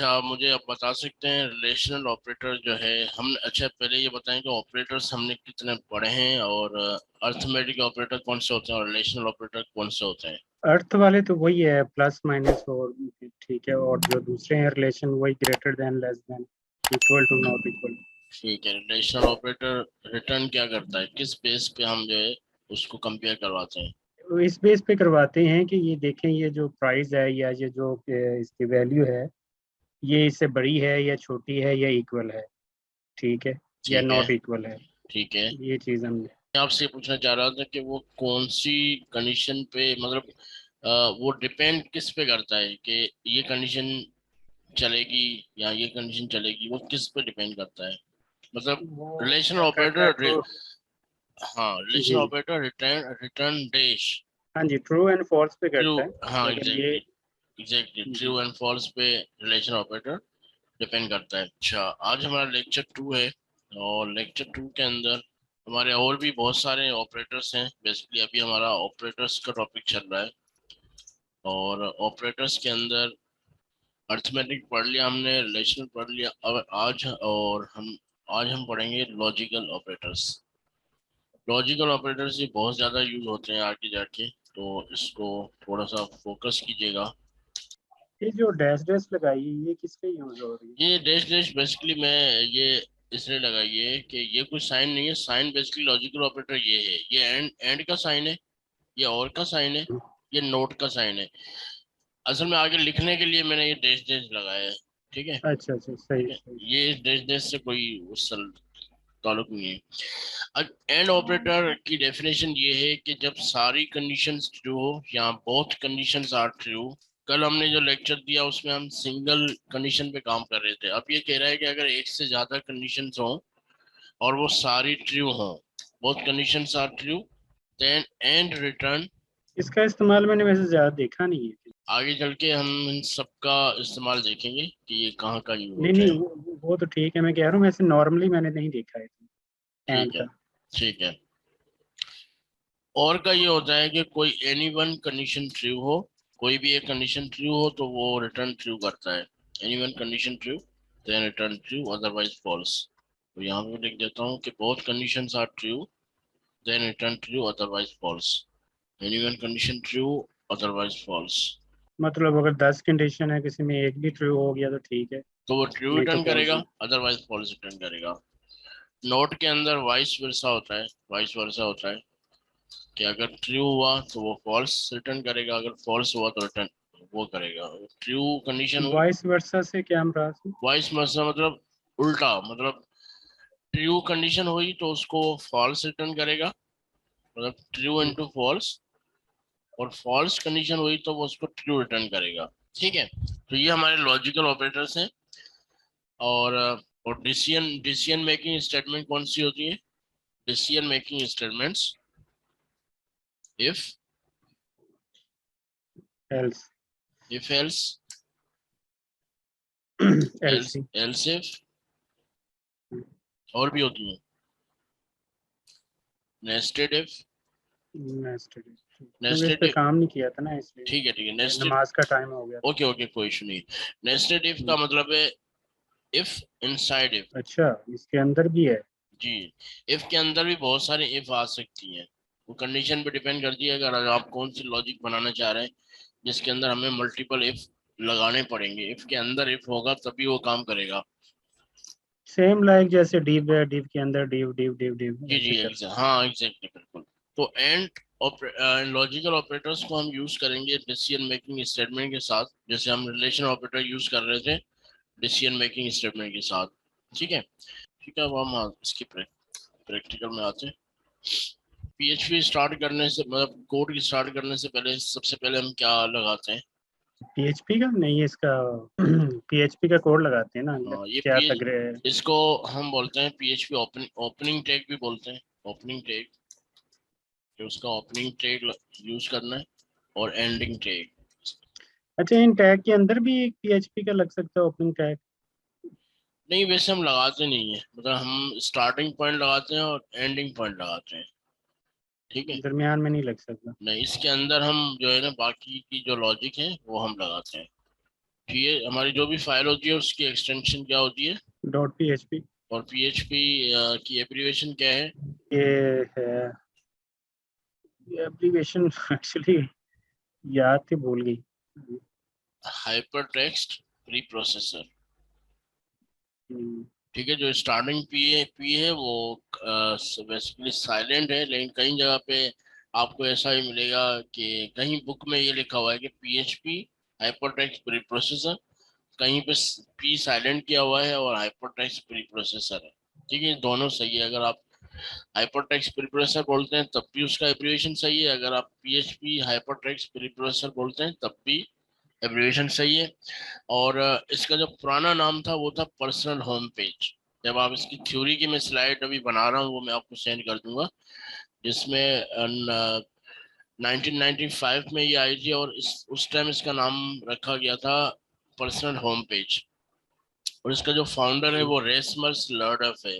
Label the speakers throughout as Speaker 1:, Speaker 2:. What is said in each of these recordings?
Speaker 1: अच्छा, आप मुझे आप बता सकते हैं रिलेशनल ऑपरेटर जो है हम, अच्छा पहले ये बताएं कि ऑपरेटर्स हमने कितने पढ़े हैं, और अर्थमेटिक ऑपरेटर कौन से होते हैं और रिलेशनल ऑपरेटर कौन से होते हैं।
Speaker 2: अर्थ वाले तो वही है, प्लस माइनस और ठीक है, और जो दूसरे हैं रिलेशन वही greater than, less than, equal to, not equal.
Speaker 1: ठीक है, रिलेशनल ऑपरेटर रिटर्न क्या करता है, किस बेस पे हम जो है उसको कंपेयर करवाते हैं।
Speaker 2: तो इस बेस पे करवाते हैं कि ये देखें, ये जो प्राइस है या ये जो इसकी वैल्यू है, ये इससे बड़ी है या छोटी है या इक्वल है, ठीक है, या
Speaker 1: ठीक है।
Speaker 2: नॉट इक्वल है।
Speaker 1: ठीक है,
Speaker 2: ये चीज़ हम।
Speaker 1: मैं आपसे पूछना चाह रहा था कि वो कौन सी कंडीशन पे, मतलब वो डिपेंड किस पे करता है कि ये कंडीशन चलेगी या ये कंडीशन चलेगी, वो किस पे डिपेंड करता है, मतलब
Speaker 2: वो
Speaker 1: रिलेशनल
Speaker 2: डिपेंड करता है
Speaker 1: ऑपरेटर।
Speaker 2: ट्रू।
Speaker 1: हाँ, रिलेशनल
Speaker 2: जी।
Speaker 1: ऑपरेटर रिटर्न रिटर्न डैश
Speaker 2: हाँ जी, ट्रू एंड फॉल्स पे
Speaker 1: ट्रू।
Speaker 2: करता है।
Speaker 1: हाँ,
Speaker 2: अगर ये।
Speaker 1: एग्जैक्टली। एग्जैक्टली,
Speaker 2: जी।
Speaker 1: ट्रू एंड फॉल्स पे रिलेशनल ऑपरेटर डिपेंड करता है। अच्छा, आज हमारा लेक्चर 2 है, और लेक्चर 2 के अंदर हमारे और भी बहुत सारे ऑपरेटर्स हैं। बेसिकली अभी हमारा ऑपरेटर्स का टॉपिक चल रहा है, और ऑपरेटर्स के अंदर अर्थमेटिक पढ़ लिया हमने, रिलेशनल पढ़ लिया। अब आज हम पढ़ेंगे लॉजिकल ऑपरेटर्स। लॉजिकल ऑपरेटर्स ये बहुत ज़्यादा यूज होते हैं आगे जाके, तो इसको थोड़ा सा फोकस कीजिएगा।
Speaker 2: ये जो डैश डैश लगाई है, ये किस पे यूज हो रही है?
Speaker 1: ये डैश डैश बेसिकली मैं ये इसलिए लगाई है कि ये कोई साइन नहीं है। साइन बेसिकली लॉजिकल ऑपरेटर ये है, ये एंड एंड का साइन है, ये और का साइन है, ये नोट का साइन है। असल में आगे लिखने के लिए मैंने ये डैश डैश लगाया है। ठीक है।
Speaker 2: अच्छा अच्छा,
Speaker 1: ठीक
Speaker 2: सही
Speaker 1: है,
Speaker 2: सही।
Speaker 1: ये डैश डैश से कोई उस ताल्लुक नहीं है। अब एंड ऑपरेटर की डेफिनेशन ये है कि जब सारी कंडीशंस ट्रू हो या बोथ कंडीशंस आर ट्रू। कल हमने जो लेक्चर दिया उसमें हम सिंगल कंडीशन पे काम कर रहे थे। अब ये कह रहा है कि अगर एक से ज्यादा कंडीशंस हो और वो सारी ट्रू हो, both conditions are true, then and return.
Speaker 2: इसका इस्तेमाल मैंने वैसे ज्यादा देखा नहीं है।
Speaker 1: आगे चल के हम इन सबका इस्तेमाल देखेंगे कि ये कहाँ का यूज
Speaker 2: नहीं
Speaker 1: होता
Speaker 2: नहीं,
Speaker 1: है।
Speaker 2: वो तो ठीक है, मैं कह रहा हूँ वैसे नॉर्मली मैंने नहीं देखा है एंड
Speaker 1: ठीक है।
Speaker 2: का।
Speaker 1: ठीक है। और का ये होता है कि कोई एनी वन कंडीशन ट्रू हो, कोई भी एक कंडीशन ट्रू हो तो वो रिटर्न ट्रू करता है। Any one condition true, then return true, otherwise false. तो यहाँ पे लिख देता हूँ कि both conditions are true, then return true, otherwise false. Any one condition true, otherwise false.
Speaker 2: मतलब अगर 10 कंडीशन है, किसी में एक भी ट्रू हो गया तो ठीक है,
Speaker 1: तो वो ट्रू
Speaker 2: नहीं तो
Speaker 1: रिटर्न
Speaker 2: फॉल्स
Speaker 1: करेगा,
Speaker 2: है।
Speaker 1: अदरवाइज फॉल्स रिटर्न करेगा। नोट के अंदर वाइस वर्सा होता है, वाइस वर्सा होता है कि अगर ट्रू हुआ तो वो फॉल्स रिटर्न करेगा, अगर फॉल्स हुआ तो रिटर्न वो करेगा। ट्रू कंडीशन हुई,
Speaker 2: वॉइस वर्सा से क्या अमराज है?
Speaker 1: वाइस वर्सा मतलब उल्टा, मतलब ट्रू कंडीशन हुई तो उसको फॉल्स रिटर्न करेगा, मतलब ट्रू इनटू फॉल्स। और फॉल्स कंडीशन हुई तो वो उसको ट्रू रिटर्न करेगा। ठीक है, तो ये हमारे लॉजिकल ऑपरेटर्स हैं। और और डिसीजन डिसीजन मेकिंग स्टेटमेंट कौन सी होती है। Decision making statements, if,
Speaker 2: else.
Speaker 1: If else, else
Speaker 2: LC.
Speaker 1: Else if, और भी होती हैं, नेस्टेड इफ।
Speaker 2: नेस्टेड। क्योंकि इस
Speaker 1: नेस्टेड
Speaker 2: पे
Speaker 1: इफ,
Speaker 2: काम नहीं किया था ना, इसलिए।
Speaker 1: ठीक है ठीक है,
Speaker 2: ये
Speaker 1: नेस्टेड।
Speaker 2: नमाज का टाइम हो गया था।
Speaker 1: ओके ओके, कोई इशू नहीं। नेस्टेड इफ का मतलब है इफ इनसाइड इफ।
Speaker 2: अच्छा, इसके अंदर भी है।
Speaker 1: जी, इफ के अंदर भी बहुत सारे इफ आ सकती हैं। वो कंडीशन पे डिपेंड करती है, अगर आप कौन सी लॉजिक बनाना चाह रहे हैं जिसके अंदर हमें मल्टीपल इफ लगाने पड़ेंगे। इफ के अंदर इफ होगा तभी वो काम करेगा।
Speaker 2: सेम लाइक जैसे डिव है, डिव के अंदर डिव डिव डिव डिव
Speaker 1: जी जी,
Speaker 2: ऐसे करते
Speaker 1: हाँ एग्जैक्टली, बिल्कुल। तो एंड लॉजिकल ऑपरेटर्स को हम यूज करेंगे डिसीजन मेकिंग स्टेटमेंट के साथ, जैसे हम रिलेशन ऑपरेटर यूज कर रहे थे डिसीजन मेकिंग स्टेटमेंट के साथ। ठीक है। ठीक है, अब हम इसके प्रैक्टिकल में आते हैं। पीएचपी स्टार्ट करने से, मतलब कोड की स्टार्ट करने से पहले सबसे पहले हम क्या लगाते हैं।
Speaker 2: पीएचपी का नहीं, इसका पीएचपी का कोड लगाते हैं ना अंदर,
Speaker 1: हाँ, ये
Speaker 2: क्या
Speaker 1: पी
Speaker 2: तगड़े।
Speaker 1: इसको हम बोलते हैं पीएचपी ओपनिंग ओपनिंग टैग भी बोलते हैं। ओपनिंग टैग, कि उसका ओपनिंग टैग यूज करना है, और एंडिंग टैग।
Speaker 2: अच्छा, इन टैग के अंदर भी पीएचपी का लग सकता है ओपनिंग टैग?
Speaker 1: नहीं, वैसे हम लगाते नहीं है, मतलब हम स्टार्टिंग पॉइंट लगाते हैं और एंडिंग पॉइंट लगाते हैं। ठीक है।
Speaker 2: दरमियान में नहीं लग सकता?
Speaker 1: नहीं, इसके अंदर हम जो है ना बाकी की जो लॉजिक है वो हम लगाते हैं। ठीक है, हमारी जो भी फाइल होती है उसकी एक्सटेंशन क्या होती है?
Speaker 2: .php।
Speaker 1: और PHP की एब्रीविएशन क्या है?
Speaker 2: ये है, ये एप्लीकेशन एक्चुअली याद थी, भूल गई।
Speaker 1: Hyper text pre processor.
Speaker 2: Hmm,
Speaker 1: ठीक है, जो स्टार्टिंग पी है वो बेसिकली साइलेंट है, लेकिन कई जगह पे आपको ऐसा ही मिलेगा कि कहीं बुक में ये लिखा हुआ है कि PHP hyper text pre processor, कहीं पे पी साइलेंट किया हुआ है और हाइपर टेक्स्ट प्री प्रोसेसर है। ठीक है, दोनों सही है। अगर आप हाइपर टेक्स्ट प्री प्रोसेसर बोलते हैं तब भी उसका एब्रिविएशन सही है, अगर आप PHP hyper text pre processor बोलते हैं तब भी एब्रिविएशन सही है। और इसका जो पुराना नाम था वो था पर्सनल होम पेज। जब आप इसकी थ्योरी की मैं स्लाइड अभी बना रहा हूँ वो मैं आपको सेंड कर दूंगा, जिसमें 1995 में ये आई थी, और उस टाइम इसका नाम रखा गया था पर्सनल होम पेज। और इसका जो फाउंडर है वो रेसमस लर्डफ है।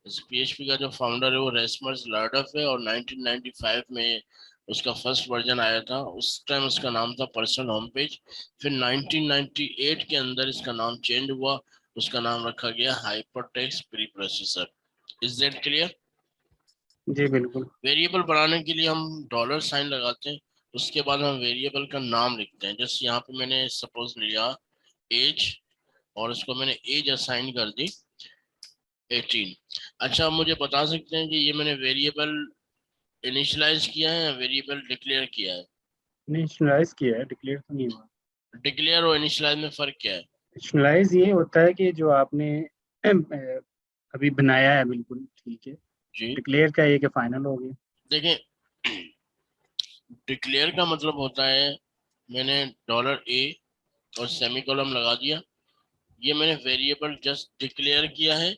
Speaker 1: इस PHP का जो फाउंडर है वो रेसमस लर्डफ है, और 1995 में उसका फर्स्ट वर्जन आया था, उस टाइम उसका नाम था पर्सनल होम पेज। फिर 1998 के अंदर इसका नाम चेंज हुआ, उसका नाम रखा गया hypertext pre processor. Is that clear?
Speaker 2: जी बिल्कुल।
Speaker 1: वेरिएबल बनाने के लिए हम डॉलर साइन लगाते हैं, उसके बाद हम वेरिएबल का नाम लिखते हैं। जैसे यहाँ पे मैंने सपोज लिया एज, और उसको मैंने एज असाइन कर दी 18। अच्छा, आप मुझे बता सकते हैं कि ये मैंने वेरिएबल इनिशियलाइज किया है या वेरिएबल डिक्लेयर किया है?
Speaker 2: इनिशियलाइज किया है, डिक्लेयर तो नहीं हुआ।
Speaker 1: डिक्लेयर और इनिशियलाइज में फर्क क्या है?
Speaker 2: इनिशियलाइज ये होता है कि जो आपने अभी बनाया है, बिल्कुल ठीक है।
Speaker 1: जी
Speaker 2: डिक्लेयर का ये कि फाइनल हो गया।
Speaker 1: देखें, डिक्लेयर का मतलब होता है मैंने $A और सेमीकोलन लगा दिया, ये मैंने वेरिएबल जस्ट डिक्लेयर किया है।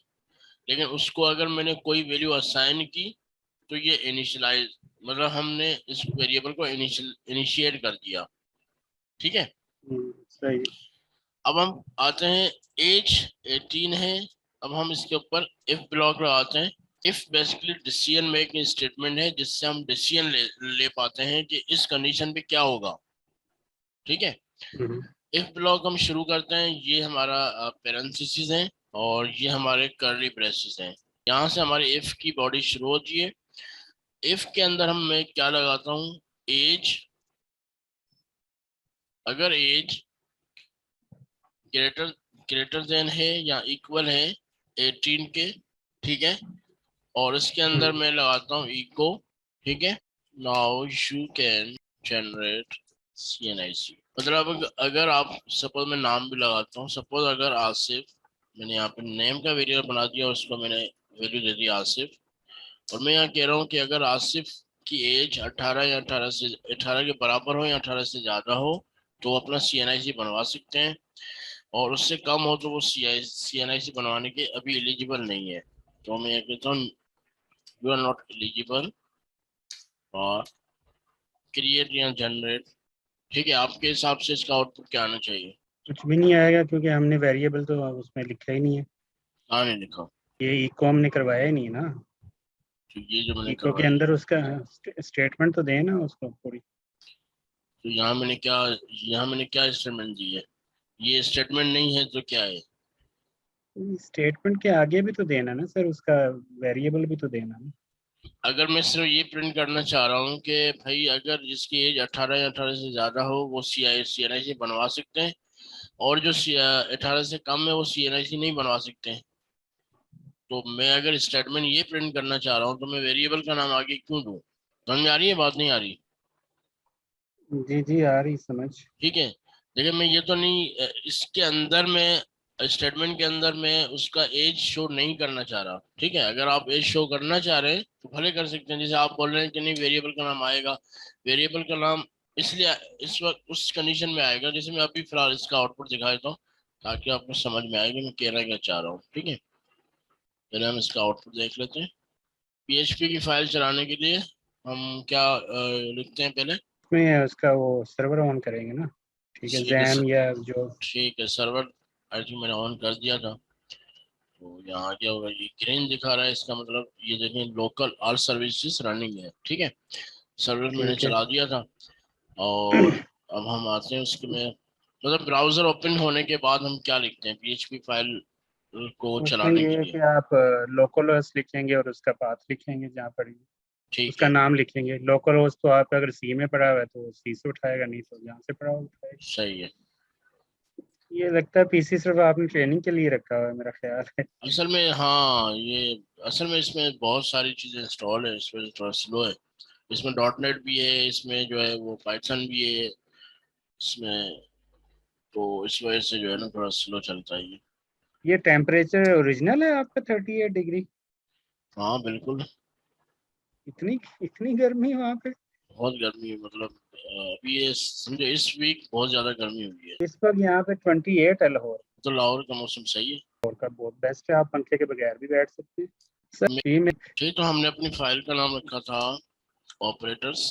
Speaker 1: लेकिन उसको अगर मैंने कोई वैल्यू असाइन की तो ये इनिशियलाइज, मतलब हमने इस वेरिएबल को इनिशिएट कर दिया। ठीक है,
Speaker 2: सही।
Speaker 1: अब हम आते हैं एज 18 है। अब हम इसके ऊपर इफ ब्लॉक लगाते हैं। If basically decision making statement है जिससे हम डिसीजन ले पाते हैं कि इस कंडीशन पे क्या होगा। ठीक है,
Speaker 2: हम्म,
Speaker 1: इफ ब्लॉक हम शुरू करते हैं, ये हमारा पेरेंथेसिस है और ये हमारे कर्ली ब्रेसेस हैं। यहाँ से हमारी इफ की बॉडी शुरू होती है। इफ के अंदर हम मैं क्या लगाता हूँ, एज, अगर एज ग्रेटर ग्रेटर देन है या इक्वल है 18 के। ठीक है, और इसके अंदर
Speaker 2: हम्म,
Speaker 1: मैं लगाता हूँ इको। ठीक है, now you can generate CNIC। मतलब अगर आप सपोज मैं नाम भी लगाता हूँ, सपोज अगर आसिफ, मैंने यहाँ पे नेम का वेरिएबल बना दिया, उसको मैंने वैल्यू दे दी आसिफ। और मैं यहाँ कह रहा हूँ कि अगर आसिफ की एज 18 या 18 के बराबर हो या 18 से ज्यादा हो तो वो अपना CNIC बनवा सकते हैं, और उससे कम हो तो वो CNIC बनवाने के अभी एलिजिबल नहीं है। तो मैं ये कहता हूँ यू आर नॉट एलिजिबल और क्रिएट या जनरेट। ठीक है, आपके हिसाब से इसका आउटपुट क्या आना चाहिए?
Speaker 2: कुछ भी नहीं आएगा क्योंकि हमने वेरिएबल तो उसमें लिखा ही नहीं है।
Speaker 1: हाँ, नहीं लिखा।
Speaker 2: ये इको हमने करवाया ही नहीं है ना।
Speaker 1: तो ये जो मैंने
Speaker 2: इको के
Speaker 1: करवाया,
Speaker 2: अंदर उसका स्टेटमेंट तो देना उसको पूरी।
Speaker 1: तो यहाँ मैंने क्या स्टेटमेंट दी है? ये स्टेटमेंट नहीं है तो क्या है?
Speaker 2: स्टेटमेंट के आगे भी तो देना ना सर, उसका वेरिएबल भी तो देना ना।
Speaker 1: अगर मैं सिर्फ ये प्रिंट करना चाह रहा हूँ कि भाई अगर जिसकी एज 18 या 18 से ज्यादा हो वो CNIC बनवा सकते हैं, और जो 18 से कम है वो CNIC नहीं बनवा सकते हैं, तो मैं अगर स्टेटमेंट ये प्रिंट करना चाह रहा हूँ तो मैं वेरिएबल का नाम आगे क्यों दूँ? समझ में आ रही है बात, नहीं आ रही?
Speaker 2: जी जी, आ रही समझ।
Speaker 1: ठीक है, देखिए मैं ये तो नहीं इसके अंदर में स्टेटमेंट के अंदर मैं उसका एज शो नहीं करना चाह रहा। ठीक है, अगर आप एज शो करना चाह रहे हैं तो भले कर सकते हैं, जैसे आप बोल रहे हैं कि नहीं वेरिएबल का नाम आएगा। वेरिएबल का नाम इसलिए इस वक्त उस कंडीशन में आएगा, जैसे मैं अभी फिलहाल इसका आउटपुट दिखा देता हूँ ताकि आपको समझ में आएगा मैं कहना क्या चाह रहा हूँ। ठीक है, पहले हम इसका आउटपुट देख लेते हैं। PHP की फाइल चलाने के लिए हम क्या लिखते हैं पहले?
Speaker 2: में उसका वो सर्वर ऑन करेंगे ना। ठीक है,
Speaker 1: ठीक है,
Speaker 2: जैम या जो।
Speaker 1: ठीक है, सर्वर आई थिंक मैंने ऑन कर दिया था। तो यहाँ क्या होगा, ये ग्रीन दिखा रहा है, इसका मतलब ये देखें लोकल ऑल सर्विसेज रनिंग है। ठीक है, सर्वर मैंने
Speaker 2: ठीक है।
Speaker 1: चला दिया था। और अब हम आते हैं उसके में, मतलब ब्राउजर ओपन होने के बाद हम क्या लिखते हैं पीएचपी फाइल को
Speaker 2: उसमें
Speaker 1: चलाने
Speaker 2: ये
Speaker 1: के
Speaker 2: है
Speaker 1: लिए?
Speaker 2: कि आप लोकल होस्ट लिखेंगे और उसका पाथ लिखेंगे जहाँ पर
Speaker 1: ठीक
Speaker 2: उसका
Speaker 1: है।
Speaker 2: नाम लिखेंगे। लोकल होस्ट तो आप अगर सी में पड़ा हुआ है तो सी से उठाएगा, नहीं तो जहाँ से पड़ा हुआ उठाएगा।
Speaker 1: सही है।
Speaker 2: ये लगता है पीसी सिर्फ आपने ट्रेनिंग के लिए रखा हुआ है, मेरा ख्याल है।
Speaker 1: असल में हाँ, ये असल में इसमें बहुत सारी चीजें इंस्टॉल है, इस वजह से थोड़ा स्लो है। इसमें डॉट नेट भी है, इसमें जो है वो पाइथन भी है इसमें, तो इस वजह से जो है ना थोड़ा स्लो चलता है ये।
Speaker 2: ये टेम्परेचर ओरिजिनल है आपका 38 डिग्री?
Speaker 1: हाँ बिल्कुल।
Speaker 2: इतनी इतनी गर्मी वहाँ पे?
Speaker 1: बहुत गर्मी है, मतलब अभी ये समझो इस वीक बहुत ज्यादा गर्मी हुई है।
Speaker 2: इस वक्त यहाँ पे 28 है लाहौर।
Speaker 1: तो लाहौर का मौसम सही है।
Speaker 2: लाहौर का बहुत बेस्ट है, आप पंखे के बगैर भी बैठ सकते हैं। सर
Speaker 1: मे-
Speaker 2: जी में
Speaker 1: ठीक, तो हमने अपनी फाइल का नाम रखा था ऑपरेटर्स।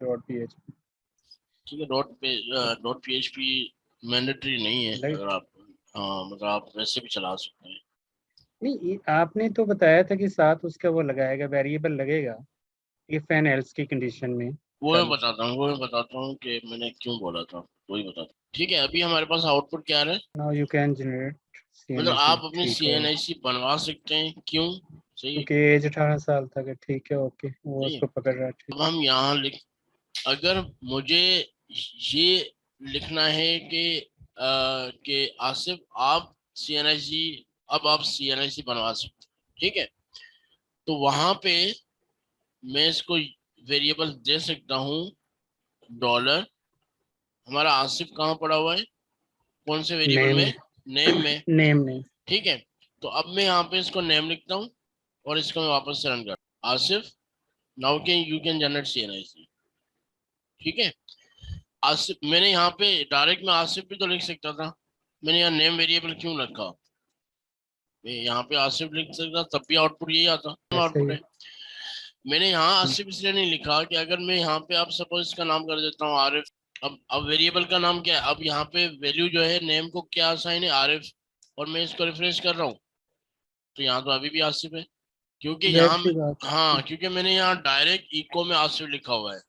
Speaker 2: .ph
Speaker 1: ठीक है, dot P H P mandatory नहीं है,
Speaker 2: लग
Speaker 1: अगर आप, हाँ मतलब आप वैसे भी चला सकते हैं।
Speaker 2: नहीं, आपने तो बताया था कि साथ उसका वो लगाएगा, वेरिएबल लगेगा इफ एंड एल्स की कंडीशन में। कल
Speaker 1: वो मैं बताता हूँ कि मैंने क्यों बोला था, वही बताता हूँ। ठीक है, अभी हमारे पास आउटपुट क्या है?
Speaker 2: नाउ यू कैन जनरेट
Speaker 1: मतलब
Speaker 2: CNIC।
Speaker 1: आप अपनी
Speaker 2: ठीक
Speaker 1: सी
Speaker 2: है,
Speaker 1: एन आई सी बनवा सकते हैं, क्यों? सही है।
Speaker 2: क्योंकि एज 18 साल तक है। ठीक है, ओके, वो
Speaker 1: सही है।
Speaker 2: उसको पकड़ रहा है। ठीक।
Speaker 1: अब हम यहाँ लिख, अगर मुझे ये लिखना है कि आसिफ आप सी एन आई सी, अब आप सी एन आई सी बनवा सकते हैं, ठीक है? तो वहां पे मैं इसको वेरिएबल दे सकता हूँ डॉलर। हमारा आसिफ कहाँ पड़ा हुआ है, कौन से वेरिएबल
Speaker 2: नेम
Speaker 1: में? नेम में।
Speaker 2: नेम नेम
Speaker 1: ठीक है, तो अब मैं यहाँ पे इसको नेम लिखता हूँ और इसको मैं वापस से रन कर, Asif now can you can generate C N I C. ठीक है, आसिफ मैंने यहाँ पे डायरेक्ट में आसिफ भी तो लिख सकता था, मैंने यहाँ नेम वेरिएबल क्यों रखा? मैं यहाँ पे आसिफ लिख सकता, तब भी आउटपुट यही आता,
Speaker 2: ऐसे
Speaker 1: आउटपुट
Speaker 2: ही
Speaker 1: है। मैंने यहाँ आसिफ इसलिए नहीं लिखा कि अगर मैं यहाँ पे अब सपोज इसका नाम कर देता हूँ आरिफ। अब वेरिएबल का नाम क्या है? अब यहाँ पे वैल्यू जो है नेम को क्या साइन है, आरिफ, और मैं इसको रिफ्रेश कर रहा हूँ, तो यहाँ तो अभी भी आसिफ है, क्योंकि
Speaker 2: जाहिर
Speaker 1: यहाँ
Speaker 2: सी बात है।
Speaker 1: हाँ, क्योंकि मैंने यहाँ डायरेक्ट इको में आसिफ लिखा हुआ है।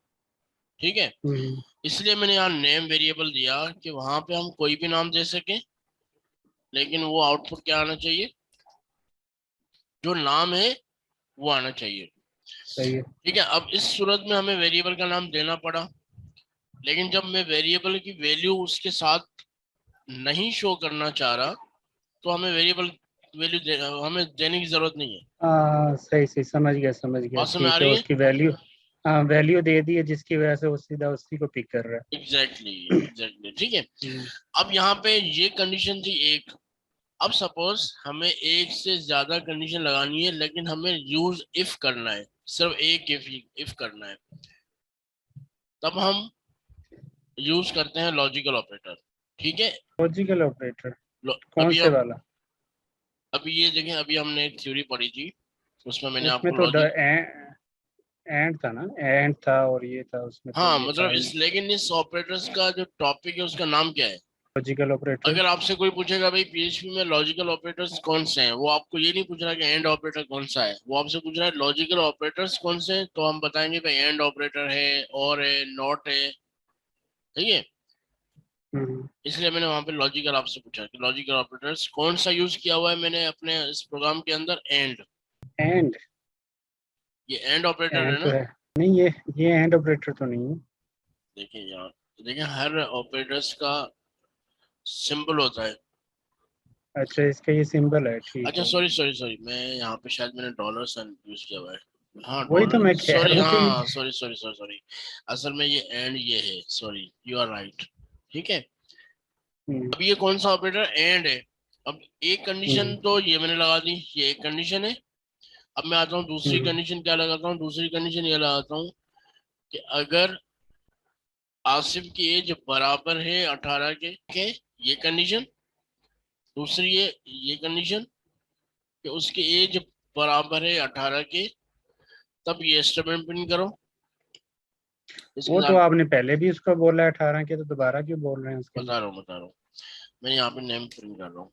Speaker 1: ठीक है,
Speaker 2: हम्म,
Speaker 1: इसलिए मैंने यहाँ नेम वेरिएबल दिया कि वहां पे हम कोई भी नाम दे सके, लेकिन वो आउटपुट क्या आना चाहिए, जो नाम है वो आना चाहिए।
Speaker 2: सही है।
Speaker 1: ठीक है, अब इस सूरत में हमें वेरिएबल का नाम देना पड़ा, लेकिन जब मैं वेरिएबल की वैल्यू उसके साथ नहीं शो करना चाह रहा, तो हमें वेरिएबल हमें देने की जरूरत नहीं है।
Speaker 2: सही सही, समझ गया।
Speaker 1: बात समझ आ
Speaker 2: ठीक है,
Speaker 1: रही है?
Speaker 2: उसकी वैल्यू, हाँ वैल्यू दे दी है जिसकी वजह से वो सीधा उसी को पिक कर रहा
Speaker 1: एग्जैक्टली
Speaker 2: है।
Speaker 1: एग्जैक्टली, ठीक है।
Speaker 2: हम्म,
Speaker 1: अब यहाँ पे ये कंडीशन थी एक। अब सपोज हमें एक से ज्यादा कंडीशन लगानी है, लेकिन हमें यूज इफ करना है, सिर्फ एक इफ करना है, तब हम यूज करते हैं लॉजिकल ऑपरेटर। ठीक है।
Speaker 2: लॉजिकल ऑपरेटर कौन
Speaker 1: अभी
Speaker 2: से
Speaker 1: हम,
Speaker 2: वाला?
Speaker 1: अभी ये देखें, अभी हमने एक थ्योरी पढ़ी थी, उसमें मैंने
Speaker 2: उसमें
Speaker 1: आपको
Speaker 2: तो
Speaker 1: लॉजिक,
Speaker 2: एंड था ना, एंड था और ये था, उसमें तो
Speaker 1: हाँ
Speaker 2: ये था
Speaker 1: मतलब
Speaker 2: ही
Speaker 1: इस,
Speaker 2: नहीं।
Speaker 1: लेकिन इस ऑपरेटर्स का जो टॉपिक है उसका नाम क्या है?
Speaker 2: Logical operator.
Speaker 1: अगर आपसे कोई पूछेगा भाई पीएचपी में लॉजिकल ऑपरेटर्स कौन से हैं, वो आपको ये नहीं पूछ रहा कि एंड ऑपरेटर कौन सा है, वो आपसे पूछ रहा है लॉजिकल ऑपरेटर्स कौन से हैं, तो हम बताएंगे भाई एंड ऑपरेटर है, और है, नॉट है। ठीक है,
Speaker 2: हम्म,
Speaker 1: इसलिए मैंने वहां पे लॉजिकल आपसे पूछा कि लॉजिकल ऑपरेटर्स कौन सा यूज किया हुआ है मैंने अपने इस प्रोग्राम के अंदर, एंड।
Speaker 2: एंड
Speaker 1: ये एंड ऑपरेटर
Speaker 2: एंड
Speaker 1: है
Speaker 2: तो
Speaker 1: ना?
Speaker 2: है नहीं, ये एंड ऑपरेटर तो नहीं है।
Speaker 1: देखिए यहाँ, देखिए हर ऑपरेटर्स का सिंबल होता है।
Speaker 2: अच्छा, इसका ये सिंबल है, ठीक
Speaker 1: अच्छा
Speaker 2: है।
Speaker 1: सॉरी सॉरी सॉरी, मैं यहाँ पे शायद मैंने डॉलर साइन यूज किया हुआ है। हाँ
Speaker 2: वही तो
Speaker 1: डॉलर,
Speaker 2: मैं कह
Speaker 1: सॉरी,
Speaker 2: रहा हूँ कि
Speaker 1: हाँ सॉरी सॉरी सॉरी सॉरी, असल में ये एंड ये है, सॉरी यू आर राइट। ठीक है,
Speaker 2: हम्म,
Speaker 1: अब ये कौन सा ऑपरेटर एंड है? अब एक कंडीशन
Speaker 2: हम्म,
Speaker 1: तो ये मैंने लगा दी, ये एक कंडीशन है। अब मैं आता हूँ दूसरी
Speaker 2: हम्म,
Speaker 1: कंडीशन, क्या लगाता हूँ? दूसरी कंडीशन ये लगाता हूँ कि अगर आसिफ की एज बराबर है 18 के, ये कंडीशन। दूसरी है ये कंडीशन कि उसकी एज बराबर है 18 के, तब ये स्टेटमेंट प्रिंट करो इसके
Speaker 2: वो तो
Speaker 1: साथ।
Speaker 2: आपने पहले भी उसका बोला है 18 के, तो दोबारा क्यों बोल रहे हैं उसके लिए?
Speaker 1: बता रहा हूँ, मैं यहाँ पे नेम प्रिंट कर रहा हूँ।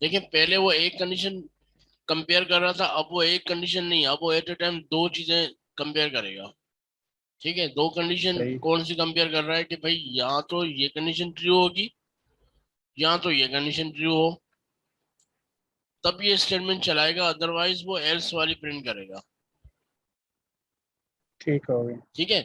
Speaker 1: देखिए पहले वो एक कंडीशन कंपेयर कर रहा था, अब वो एक कंडीशन नहीं, अब वो एट ए टाइम दो चीजें कंपेयर करेगा। ठीक है, दो कंडीशन
Speaker 2: सही।
Speaker 1: कौन सी कंपेयर कर रहा है कि भाई या तो ये कंडीशन ट्रू होगी या तो ये कंडीशन ट्रू हो, तब ये स्टेटमेंट चलाएगा, अदरवाइज वो एल्स वाली प्रिंट करेगा।
Speaker 2: ठीक हो गया।
Speaker 1: ठीक है।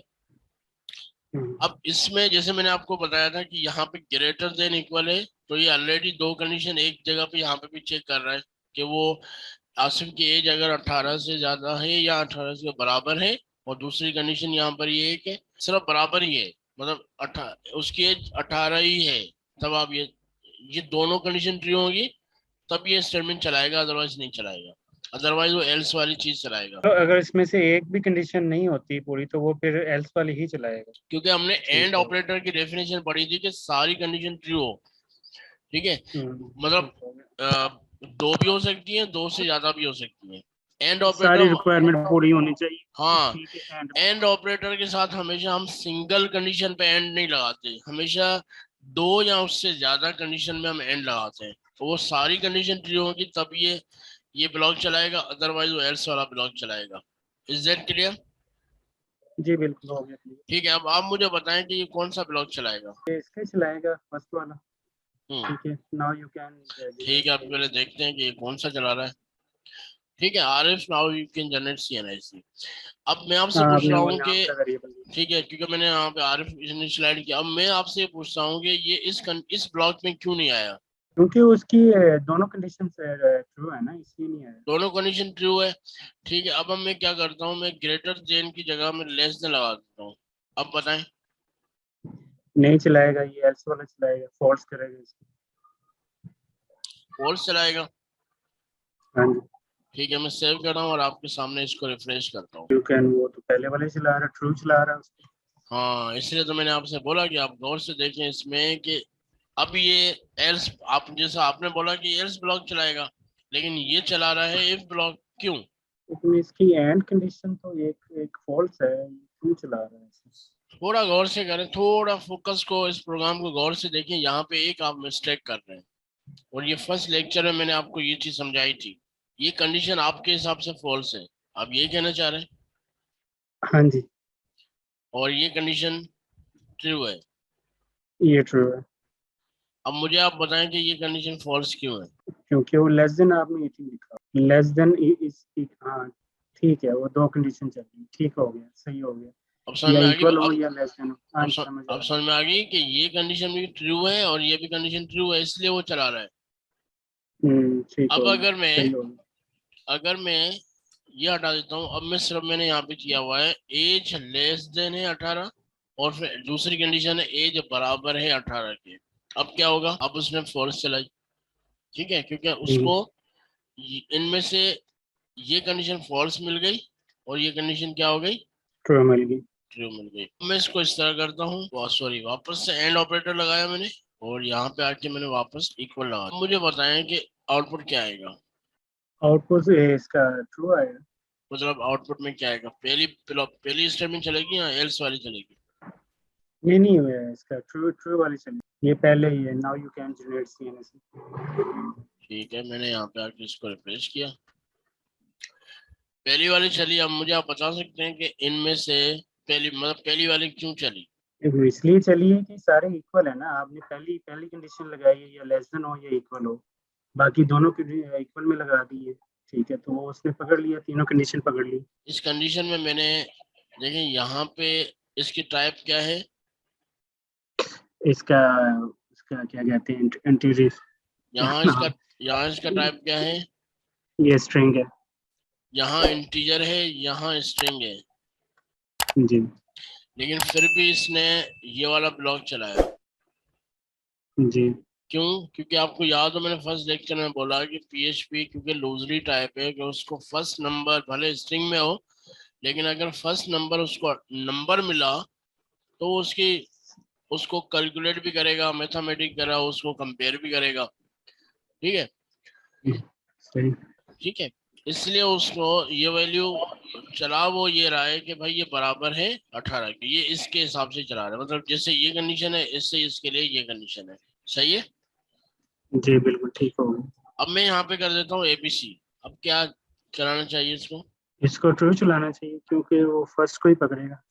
Speaker 1: अब इसमें जैसे मैंने आपको बताया था कि यहाँ पे ग्रेटर देन इक्वल है, तो ये ऑलरेडी दो कंडीशन एक जगह पे यहाँ पे भी चेक कर रहा है कि वो आसिफ की एज अगर 18 से ज्यादा है या 18 के बराबर है, और दूसरी कंडीशन यहाँ पर ये है कि सिर्फ बराबर ही है, मतलब उसकी एज 18 ही है, तब आप ये दोनों कंडीशन ट्रू होगी तब ये स्टेटमेंट चलाएगा, अदरवाइज नहीं चलाएगा, अदरवाइज वो एल्स वाली चीज चलाएगा।
Speaker 2: तो अगर इसमें से एक भी कंडीशन नहीं होती पूरी तो वो फिर एल्स वाली ही चलाएगा।
Speaker 1: क्योंकि हमने
Speaker 2: ठीक
Speaker 1: एंड
Speaker 2: है।
Speaker 1: ऑपरेटर की डेफिनेशन पढ़ी थी कि सारी कंडीशन ट्रू हो। ठीक है, मतलब
Speaker 2: ठीक हो गया।
Speaker 1: दो भी हो सकती है, दो से ज्यादा भी हो सकती है। एंड
Speaker 2: सारी
Speaker 1: ऑपरेटर,
Speaker 2: रिक्वायरमेंट पूरी होनी चाहिए।
Speaker 1: हाँ,
Speaker 2: ठीक है। एंड।
Speaker 1: एंड ऑपरेटर के साथ हमेशा हम सिंगल कंडीशन पे एंड नहीं लगाते, हमेशा दो या उससे ज्यादा कंडीशन में हम एंड लगाते हैं, तो वो सारी कंडीशन ट्रू होगी तब ये ब्लॉक चलाएगा, अदरवाइज वो एल्स वाला ब्लॉक चलाएगा। Is that clear?
Speaker 2: जी बिल्कुल हो गया clear।
Speaker 1: ठीक है, अब आप मुझे बताएं कि ये कौन सा ब्लॉक चलाएगा।
Speaker 2: ये इसके चलाएगा फर्स्ट वाला।
Speaker 1: हम्म।
Speaker 2: ठीक है। नाउ यू कैन
Speaker 1: ठीक है, आप पहले देखते हैं कि ये कौन सा चला रहा है। ठीक है, Arif now you can generate CNIC। अब मैं आपसे
Speaker 2: हाँ
Speaker 1: पूछ
Speaker 2: आपने
Speaker 1: रहा
Speaker 2: वो
Speaker 1: हूँ
Speaker 2: नाम
Speaker 1: कि,
Speaker 2: का वेरिएबल दिया।
Speaker 1: ठीक है, क्योंकि मैंने यहाँ पे आरिफ ने स्लाइड किया, अब मैं आपसे पूछता हूँ कि ये इस ब्लॉक में क्यों नहीं आया।
Speaker 2: क्योंकि उसकी दोनों कंडीशन ट्रू है ना इसलिए नहीं आया।
Speaker 1: दोनों कंडीशन ट्रू है। ठीक है, अब मैं क्या करता हूँ, मैं ग्रेटर देन की जगह में लेस देन लगा देता हूँ। अब बताएं।
Speaker 2: नहीं चलाएगा ये एल्स वाला चलाएगा फॉल्स करेगा इसको।
Speaker 1: फॉल्स चलाएगा।
Speaker 2: हाँ जी।
Speaker 1: ठीक है, मैं सेव कर रहा हूँ और आपके सामने इसको रिफ्रेश करता हूँ।
Speaker 2: यू कैन वो तो पहले वाले चला रहा ट्रू चला रहा है उसको।
Speaker 1: हाँ, इसलिए तो मैंने आपसे बोला कि आप गौर से देखें इसमें कि अब ये एल्स, आप जैसा आपने बोला कि एल्स ब्लॉक चलाएगा, लेकिन ये चला रहा है इफ ब्लॉक, क्यों?
Speaker 2: लेकिन इसकी एंड कंडीशन तो एक एक फॉल्स है ट्रू चला रहा है इसे।
Speaker 1: थोड़ा गौर से करें, थोड़ा फोकस को, इस प्रोग्राम को गौर से देखें, यहाँ पे एक आप मिस्टेक कर रहे हैं, और ये फर्स्ट लेक्चर में मैंने आपको ये चीज समझाई थी। ये कंडीशन आपके हिसाब से फॉल्स है, आप ये कहना चाह रहे हैं,
Speaker 2: हाँ जी
Speaker 1: और ये कंडीशन ट्रू है।
Speaker 2: ये ट्रू है।
Speaker 1: अब मुझे आप बताएं कि ये कंडीशन फॉल्स क्यों है।
Speaker 2: क्योंकि वो लेस देन आपने 18 लिखा लेस देन इस। हाँ ठीक है वो दो कंडीशन चल रही ठीक हो गया सही हो गया।
Speaker 1: अब समझ
Speaker 2: या
Speaker 1: में आ गई,
Speaker 2: इक्वल हो या लेस देन हो। हाँ
Speaker 1: अब
Speaker 2: जी समझ
Speaker 1: अब
Speaker 2: आ
Speaker 1: समझ में आ गई कि ये कंडीशन भी ट्रू है और ये भी कंडीशन ट्रू है, इसलिए वो चला रहा है।
Speaker 2: गया। ठीक
Speaker 1: अब
Speaker 2: हो गया सही हो गया।
Speaker 1: अगर मैं ये हटा देता हूँ, अब मैं सिर्फ मैंने यहाँ पे किया हुआ है एज लेस देन है 18, और फिर दूसरी कंडीशन है एज बराबर है 18 के। अब क्या होगा, अब उसने फॉल्स चलाई। ठीक है, क्योंकि उसको इनमें से ये कंडीशन फॉल्स मिल गई और ये कंडीशन क्या हो गई,
Speaker 2: ट्रू मिल गई।
Speaker 1: ट्रू मिल गई। मैं इसको इस तरह करता हूँ, सॉरी, वापस से एंड ऑपरेटर लगाया मैंने, और यहाँ पे आके मैंने वापस इक्वल लगा। मुझे बताएं कि आउटपुट क्या आएगा,
Speaker 2: आउटपुट इसका ट्रू आएगा।
Speaker 1: मतलब आउटपुट में क्या आएगा, पहली स्टेटमेंट चलेगी या एल्स वाली चलेगी?
Speaker 2: ये नहीं हुआ है इसका ट्रू ट्रू वाली चली ये पहले ही है now you can generate CNC।
Speaker 1: ठीक है, मैंने यहाँ पे आके इसको रिफ्रेश किया, पहली वाली चली। अब मुझे आप बता सकते हैं कि इनमें से पहली वाली क्यों चली?
Speaker 2: इसलिए चलिए कि सारे इक्वल है ना आपने पहली पहली कंडीशन लगाई है या लेस देन हो या इक्वल हो बाकी दोनों की इक्वल में लगा दी है। ठीक है तो वो उसने पकड़ लिया तीनों कंडीशन पकड़ ली।
Speaker 1: इस कंडीशन में मैंने, देखिए यहाँ पे इसकी टाइप क्या है,
Speaker 2: इसका इसका क्या कहते हैं इंटीजर।
Speaker 1: यहाँ इसका यहाँ इसका टाइप क्या है,
Speaker 2: ये स्ट्रिंग है।
Speaker 1: यहाँ इंटीजर है, यहाँ स्ट्रिंग है,
Speaker 2: जी
Speaker 1: लेकिन फिर भी इसने ये वाला ब्लॉक चलाया।
Speaker 2: जी
Speaker 1: क्यों? क्योंकि आपको याद हो मैंने फर्स्ट लेक्चर में बोला कि PHP क्योंकि लूजरी टाइप है, कि उसको फर्स्ट नंबर भले स्ट्रिंग में हो, लेकिन अगर फर्स्ट नंबर उसको नंबर मिला तो उसको कैलकुलेट भी करेगा, मैथमेटिक करेगा, उसको कंपेयर भी करेगा। ठीक है,
Speaker 2: सही।
Speaker 1: ठीक है, इसलिए उसको ये वैल्यू चला वो ये रहा है कि भाई ये बराबर है 18 के, ये इसके हिसाब से चला रहा है, मतलब जैसे ये कंडीशन है इससे इसके लिए ये कंडीशन है। सही है।
Speaker 2: जी बिल्कुल ठीक हो गया।
Speaker 1: अब मैं यहाँ पे कर देता हूँ ABC। अब क्या चलाना चाहिए इसको?
Speaker 2: इसको ट्रू चलाना चाहिए क्योंकि वो फर्स्ट को ही पकड़ेगा।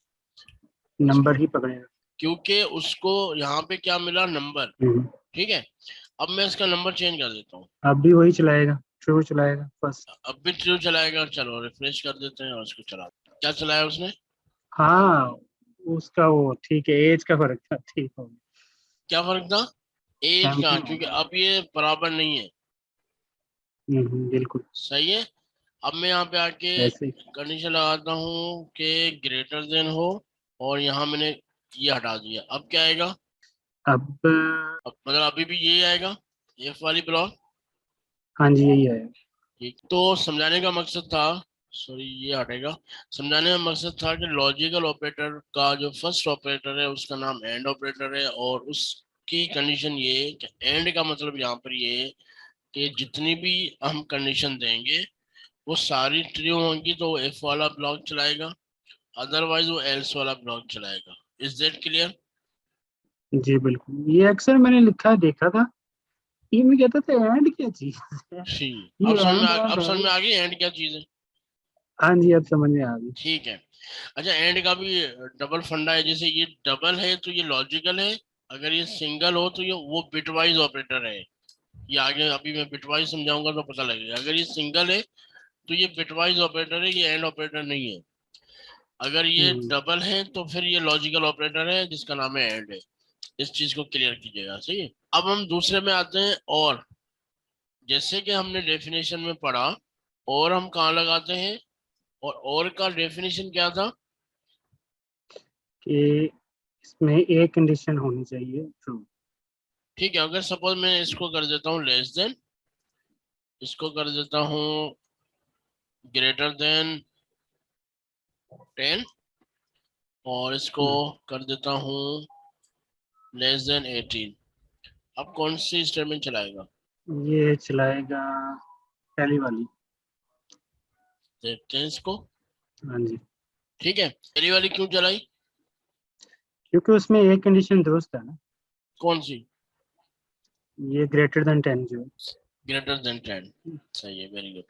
Speaker 2: नंबर ही पकड़ेगा।
Speaker 1: क्योंकि उसको यहाँ पे क्या मिला, नंबर।
Speaker 2: हम्म।
Speaker 1: ठीक है, अब मैं इसका नंबर चेंज कर देता हूँ।
Speaker 2: अब भी वही चलाएगा, ट्रू चलाएगा फर्स्ट।
Speaker 1: अब भी ट्रू चलाएगा, चलो रिफ्रेश कर देते हैं और इसको चलाते हैं। क्या चलाया उसने?
Speaker 2: हाँ, उसका वो ठीक है, एज का फर्क था, ठीक हो गया।
Speaker 1: क्या फर्क था? एज का,
Speaker 2: 17
Speaker 1: क्योंकि
Speaker 2: होगा।
Speaker 1: अब ये बराबर नहीं है।
Speaker 2: बिल्कुल।
Speaker 1: सही है। अब मैं यहाँ पे आके
Speaker 2: ऐसे ही।
Speaker 1: कंडीशन लगाता हूँ कि ग्रेटर देन हो, और यहाँ मैंने ये हटा दिया। अब क्या आएगा?
Speaker 2: अब
Speaker 1: अब मतलब अभी भी ये आएगा, एफ वाली ब्लॉक।
Speaker 2: हाँ जी, यही है।
Speaker 1: ठीक, तो समझाने का मकसद था, सॉरी ये हटेगा। समझाने का मकसद था कि लॉजिकल ऑपरेटर का जो फर्स्ट ऑपरेटर है उसका नाम एंड ऑपरेटर है, और उसकी कंडीशन ये है कि एंड का मतलब यहाँ पर ये है कि जितनी भी हम कंडीशन देंगे वो सारी ट्रू होंगी तो वो एफ वाला ब्लॉक चलाएगा, अदरवाइज वो एल्स वाला ब्लॉक चलाएगा। Is that clear?
Speaker 2: जी बिल्कुल, ये अक्सर मैंने लिखा देखा था। ये मैं कहता था एंड क्या चीज है।
Speaker 1: जी।
Speaker 2: ये एंड
Speaker 1: अब
Speaker 2: एंड
Speaker 1: समझ में
Speaker 2: है।
Speaker 1: आ गई एंड क्या चीज है?
Speaker 2: हाँ जी, अब समझ में आ गई।
Speaker 1: ठीक है। अच्छा, एंड का भी डबल फंडा है। जैसे ये डबल है तो ये लॉजिकल है, अगर ये सिंगल हो तो ये वो बिटवाइज ऑपरेटर है। ये आगे अभी मैं बिटवाइज समझाऊंगा तो पता लगेगा। अगर ये सिंगल है तो ये बिटवाइज ऑपरेटर है, ये एंड ऑपरेटर नहीं है। अगर ये
Speaker 2: हम्म,
Speaker 1: डबल है तो फिर ये लॉजिकल ऑपरेटर है जिसका नाम है एंड है। इस चीज को क्लियर कीजिएगा, सही है। अब हम दूसरे में आते हैं। और जैसे कि हमने डेफिनेशन में पढ़ा, और हम कहाँ लगाते हैं, और का डेफिनेशन क्या था?
Speaker 2: कि इसमें एक कंडीशन होनी चाहिए ट्रू।
Speaker 1: ठीक है, अगर सपोज मैं इसको कर देता हूँ लेस देन, इसको कर देता हूँ ग्रेटर देन 10, और इसको कर देता हूँ लेस देन 18। अब कौन सी स्टेटमेंट चलाएगा?
Speaker 2: ये चलाएगा पहली वाली।
Speaker 1: देखते हैं इसको।
Speaker 2: हाँ जी,
Speaker 1: ठीक है, पहली वाली क्यों चलाई?
Speaker 2: क्योंकि उसमें एक कंडीशन दुरुस्त है ना।
Speaker 1: कौन सी?
Speaker 2: ये ग्रेटर देन 10 जो है।
Speaker 1: Greater than 10। सही है, वेरी गुड।